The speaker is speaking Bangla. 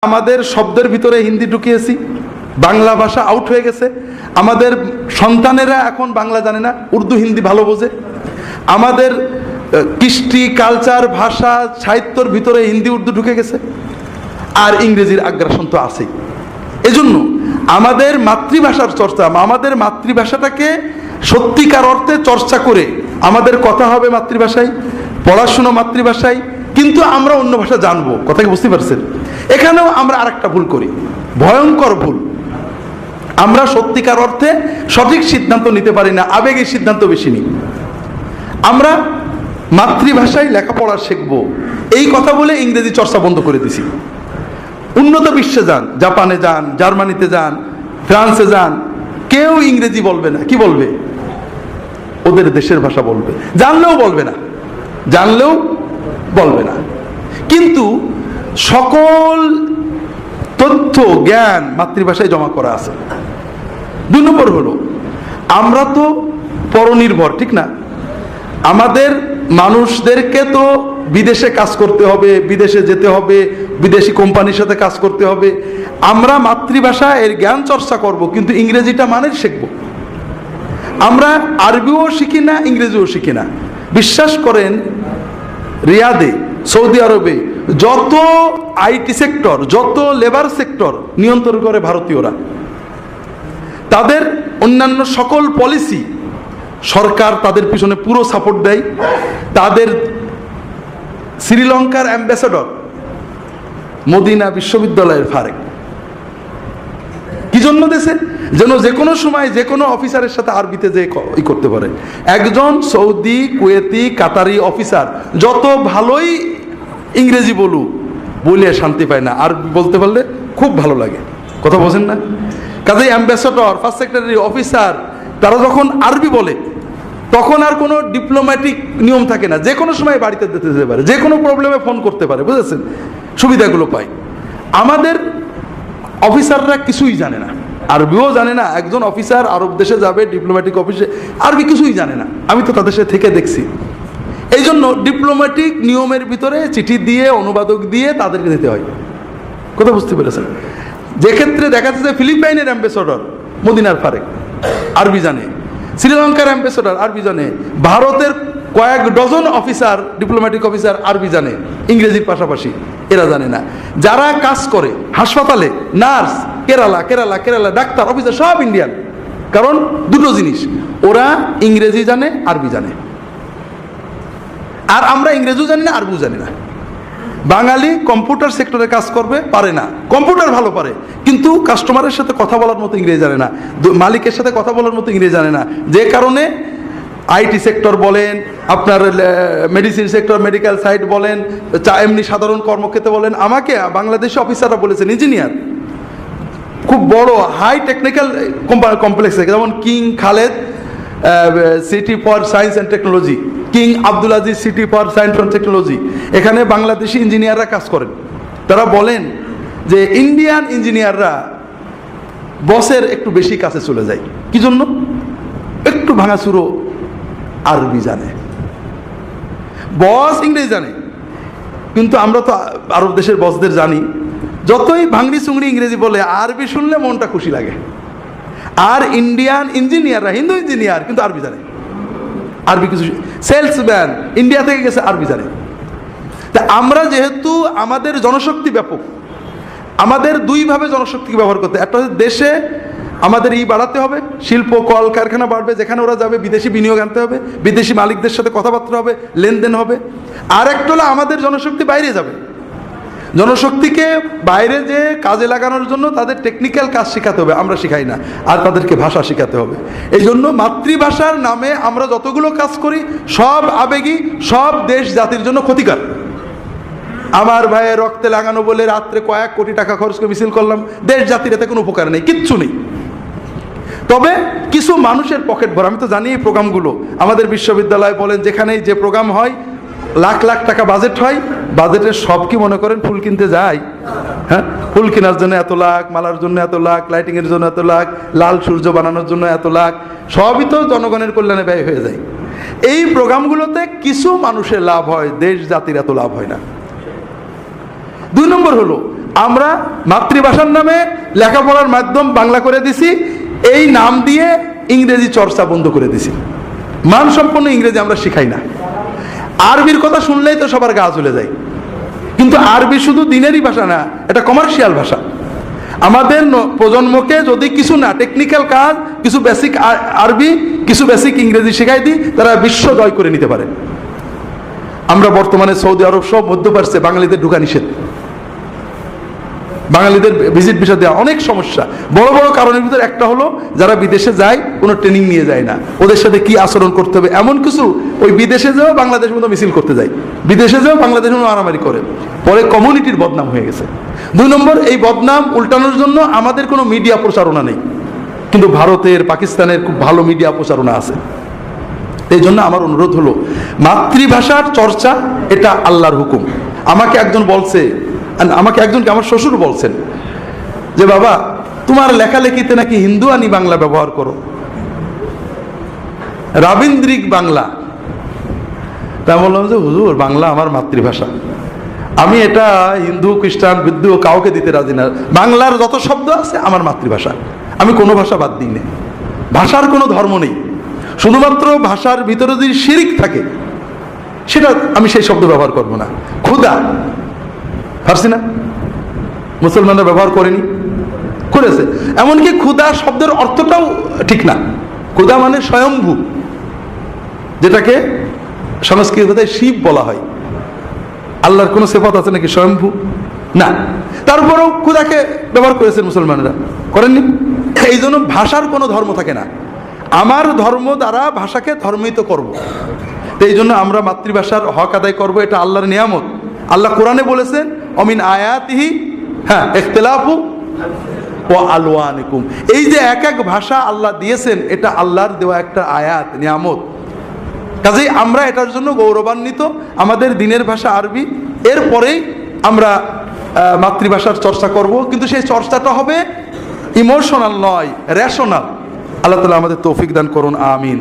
আমাদের শব্দের ভিতরে হিন্দি ঢুকিয়েছি, বাংলা ভাষা আউট হয়ে গেছে। আমাদের সন্তানেরা এখন বাংলা জানে না, উর্দু হিন্দি ভালো বোঝে। আমাদের কৃষ্টি কালচার ভাষা সাহিত্যর ভিতরে হিন্দি উর্দু ঢুকে গেছে, আর ইংরেজির আগ্রাসন তো আছেই। এজন্য আমাদের মাতৃভাষার চর্চা, আমাদের মাতৃভাষাটাকে সত্যিকার অর্থে চর্চা করে আমাদের কথা হবে মাতৃভাষায়, পড়াশুনো মাতৃভাষায়, কিন্তু আমরা অন্য ভাষা জানবো। কথা কি বুঝতে পারছেন? এখানেও আমরা আরেকটা ভুল করি, ভয়ঙ্কর ভুল। আমরা সত্যিকার অর্থে সঠিক সিদ্ধান্ত নিতে পারি না, আবেগের সিদ্ধান্ত বেশি নিই। আমরা মাতৃভাষায় লেখাপড়া শিখবো এই কথা বলে ইংরেজি চর্চা বন্ধ করে দিছি। উন্নত বিশ্বে যান, জাপানে যান, জার্মানিতে যান, ফ্রান্সে যান, কেউ ইংরেজি বলবে না। কি বলবে? ওদের দেশের ভাষা বলবে, জানলেও বলবে না, জানলেও বলবে না। কিন্তু সকল তথ্য জ্ঞান মাতৃভাষায় জমা করা আছে। 2 নম্বর হলো, আমরা তো পরনির্ভর, ঠিক না? আমাদের মানুষদেরকে তো বিদেশে কাজ করতে হবে, বিদেশে যেতে হবে, বিদেশি কোম্পানির সাথে কাজ করতে হবে। আমরা মাতৃভাষা এর জ্ঞান চর্চা করব, কিন্তু ইংরেজিটা মানে শিখব। আমরা আরবিও শিখি না, ইংরেজিও শিখি না। বিশ্বাস করেন, রিয়াদে, সৌদি আরবে যত আইটি সেক্টর, যত লেবার সেক্টর নিয়ন্ত্রণ করে ভারতীয়রা। তাদের অন্যান্য সকল পলিসি সরকার তাদের পিছনে পুরো সাপোর্ট দেয়। তাদের শ্রীলঙ্কার অ্যাম্বাসেডর মদিনা বিশ্ববিদ্যালয়ের ফারেক কি জন্য দেশে, যেন যে কোনো সময় যে কোনো অফিসারের সাথে আরবিতে যে করতে পারে। একজন সৌদি, কুয়েতি, কাতারি অফিসার যত ভালোই ইংরেজি বলিয়ে শান্তি পায় না, আরবি বলতে পারলে খুব ভালো লাগে। কথা বোঝেন না? কাজেই অ্যাম্বাসেডর, ফার্স্ট সেক্রেটারি, অফিসার তারা যখন আরবি বলে তখন আর কোনো ডিপ্লোম্যাটিক নিয়ম থাকে না, যে কোনো সময় বাড়িতে যেতে পারে, যে কোনো প্রবলেমে ফোন করতে পারে, বুঝেছেন? সুবিধাগুলো পায়। আমাদের অফিসাররা কিছুই জানে না, আরবিও জানে না। একজন অফিসার আরব দেশে যাবে ডিপ্লোম্যাটিক অফিসে, আরবি কিছুই জানে না। আমি তো তাদের সাথে থেকে দেখছি। এই জন্য ডিপ্লোম্যাটিক নিয়মের ভিতরে চিঠি দিয়ে, অনুবাদক দিয়ে তাদেরকে দিতে হয়। কথা বুঝতে পেরেছেন? যে ক্ষেত্রে দেখা যাচ্ছে ফিলিপাইনের অ্যাম্বাসেডর মদিনার ফারেক আরবি জানে, শ্রীলঙ্কার অ্যাম্বাসেডর আরবি জানে, ভারতের কয়েক ডজন অফিসার, ডিপ্লোম্যাটিক অফিসার আরবি জানে, ইংরেজির পাশাপাশি এরা জানে না। যারা কাজ করে হাসপাতালে, নার্স, কেরালা ডাক্তার, অফিসার সব ইন্ডিয়ান। কারণ দুটো জিনিস, ওরা ইংরেজি জানে, আরবি জানে। আর আমরা ইংরেজিও জানি না, আরবিও জানি না। বাঙালি কম্পিউটার সেক্টরে কাজ করবে, পারে না, কম্পিউটার ভালো পারে, কিন্তু কাস্টমারের সাথে কথা বলার মতো ইংরেজি জানে না, মালিকের সাথে কথা বলার মতো ইংরেজি জানে না। যে কারণে আইটি সেক্টর বলেন, আপনার মেডিসিন সেক্টর, মেডিকেল সাইট বলেন, এমনি সাধারণ কর্মক্ষেত্রে বলেন, আমাকে বাংলাদেশি অফিসাররা বলেছেন ইঞ্জিনিয়ার, খুব বড় হাই টেকনিক্যাল কমপ্লেক্স থেকে, যেমন king Khaled city for science and technology, king Abdul Aziz city for science and technology, এখানে বাংলাদেশি ইঞ্জিনিয়াররা কাজ করেন। তারা বলেন যে ইন্ডিয়ান ইঞ্জিনিয়াররা বসের একটু বেশি কাছে চলে যায়। কি জন্য? একটু ভাঙাচুরো আরবি জানে, বস ইংরেজি জানে। কিন্তু আমরা তো আরব দেশের বসদের জানি, যতই ভাঙড়ি চুংড়ি ইংরেজি বলে, আরবি শুনলে মনটা খুশি লাগে। আর ইন্ডিয়ান ইঞ্জিনিয়াররা, হিন্দু ইঞ্জিনিয়ার, কিন্তু আরবি জানে। আরবি কিছু সেলসম্যান ইন্ডিয়া থেকে গেছে, আরবি জানে। তা আমরা যেহেতু আমাদের জনশক্তি ব্যাপক, আমাদের দুইভাবে জনশক্তিকে ব্যবহার করতে, একটা হচ্ছে দেশে আমাদের বাড়াতে হবে, শিল্প কল কারখানা বাড়বে, যেখানে ওরা যাবে বিদেশি বিনিয়োগ আনতে হবে, বিদেশি মালিকদের সাথে কথাবার্তা হবে, লেনদেন হবে। আর একটা হলো আমাদের জনশক্তি বাইরে যাবে, জনশক্তিকে বাইরে যে কাজে লাগানোর জন্য তাদের টেকনিক্যাল কাজ শেখাতে হবে, আমরা শেখাই না। আর তাদেরকে ভাষা শেখাতে হবে। এই জন্য মাতৃভাষার নামে আমরা যতগুলো কাজ করি সব আবেগী, সব দেশ জাতির জন্য ক্ষতিকর। আমার ভাইয়ের রক্তে লাগানো বলে রাত্রে কয়েক কোটি টাকা খরচ করে মিছিল করলাম, দেশ জাতির এতে কোনো উপকার নেই, কিচ্ছু নেই। তবে কিছু মানুষের পকেট ভরা, আমি তো জানি এই প্রোগ্রামগুলো আমাদের বিশ্ববিদ্যালয় বলেন, যেখানেই যে প্রোগ্রাম হয় লাখ লাখ টাকা বাজেট হয়, বাজেটের সব কি মনে করেন ফুল কিনতে যায়? হ্যাঁ, ফুল কেনার জন্য এত লাখ, মালার জন্য এত লাখ, লাইটিংয়ের জন্য এত লাখ, লাল সূর্য বানানোর জন্য এত লাখ, সবই তো জনগণের কল্যাণে ব্যয় হয়ে যায়। এই প্রোগ্রামগুলোতে কিছু মানুষের লাভ হয়, দেশ জাতির এত লাভ হয় না। 2 নম্বর হলো আমরা মাতৃভাষার নামে লেখাপড়ার মাধ্যম বাংলা করে দিছি, এই নাম দিয়ে ইংরেজি চর্চা বন্ধ করে দিছি। মানসম্পন্ন ইংরেজি আমরা শিখাই না। আরবির কথা শুনলেই তো সবার গা চলে যায়, কিন্তু আরবি শুধু দিনেরই ভাষা না, এটা কমার্শিয়াল ভাষা। আমাদের প্রজন্মকে যদি কিছু না টেকনিক্যাল কাজ, কিছু বেসিক আরবি, কিছু বেসিক ইংরেজি শেখাই দিই, তারা বিশ্ব জয় করে নিতে পারে। আমরা বর্তমানে সৌদি আরব সব মধ্যপ্রাচ্যে বাঙালিদের ঢোকা নিষেধ, বাঙালিদের ভিজিট ভিসা দেওয়া অনেক সমস্যা। বড় বড় কারণের ভিতরে একটা হলো যারা বিদেশে যায় কোনো ট্রেনিং নিয়ে যায় না, ওদের সাথে কি আচরণ করতে হবে এমন কিছু। ওই বিদেশে যাও বাংলাদেশ মতো মিছিল করতে যায়, বিদেশে যাও বাংলাদেশ মতো মারামারি করে, পরে কমিউনিটির বদনাম হয়ে গেছে। 2 নম্বর, এই বদনাম উল্টানোর জন্য আমাদের কোনো মিডিয়া প্রচারণা নেই, কিন্তু ভারতের, পাকিস্তানের খুব ভালো মিডিয়া প্রচারণা আছে। এই জন্য আমার অনুরোধ হলো, মাতৃভাষার চর্চা এটা আল্লাহর হুকুম। আমাকে একজনকে আমার শ্বশুর বলছেন যে বাবা তোমার লেখালেখিতে নাকি হিন্দু আনি বাংলা ব্যবহার করো, রাবীন্দ্রিক বাংলা। তা বললাম যে হুজুর, বাংলা আমার মাতৃভাষা, আমি এটা হিন্দু, খ্রিস্টান, বৌদ্ধ কাউকে দিতে রাজি না। বাংলার যত শব্দ আছে আমার মাতৃভাষা, আমি কোনো ভাষা বাদ দিই না। ভাষার কোনো ধর্ম নেই, শুধুমাত্র ভাষার ভিতরে যদি শিরিক থাকে সেটা আমি সেই শব্দ ব্যবহার করব না। ক্ষুধা পারছি না, মুসলমানরা ব্যবহার করেনি, করেছে। এমনকি ক্ষুধা শব্দের অর্থটাও ঠিক না। ক্ষুধা মানে স্বয়ম্ভু, যেটাকে সংস্কৃত ভাষায় শিব বলা হয়। আল্লাহর কোনো সিফাত আছে নাকি স্বয়ম্ভু? না। তারপরেও ক্ষুধাকে ব্যবহার করেছেন মুসলমানরা, করেননি। এই জন্য ভাষার কোনো ধর্ম থাকে না। আমার ধর্ম দ্বারা ভাষাকে ধর্মিত করব। তো এই জন্য আমরা মাতৃভাষার হক আদায় করব, এটা আল্লাহর নিয়ামত। আল্লাহ কোরআনে বলেছেন অমিন আয়াতিহি ইখতিলাফু ওয়া আলওয়ানিকুম। এই যে এক এক ভাষা আল্লাহ দিয়েছেন, এটা আল্লাহর দেওয়া একটা আয়াত, নিয়ামত। কাজেই আমরা এটার জন্য গৌরবান্বিত। আমাদের দিনের ভাষা আরবি, এরপরেই আমরা মাতৃভাষার চর্চা করব, কিন্তু সেই চর্চাটা হবে ইমোশনাল নয়, রেশনাল। আল্লাহ তাআলা আমাদের তৌফিক দান করুন, আমিন।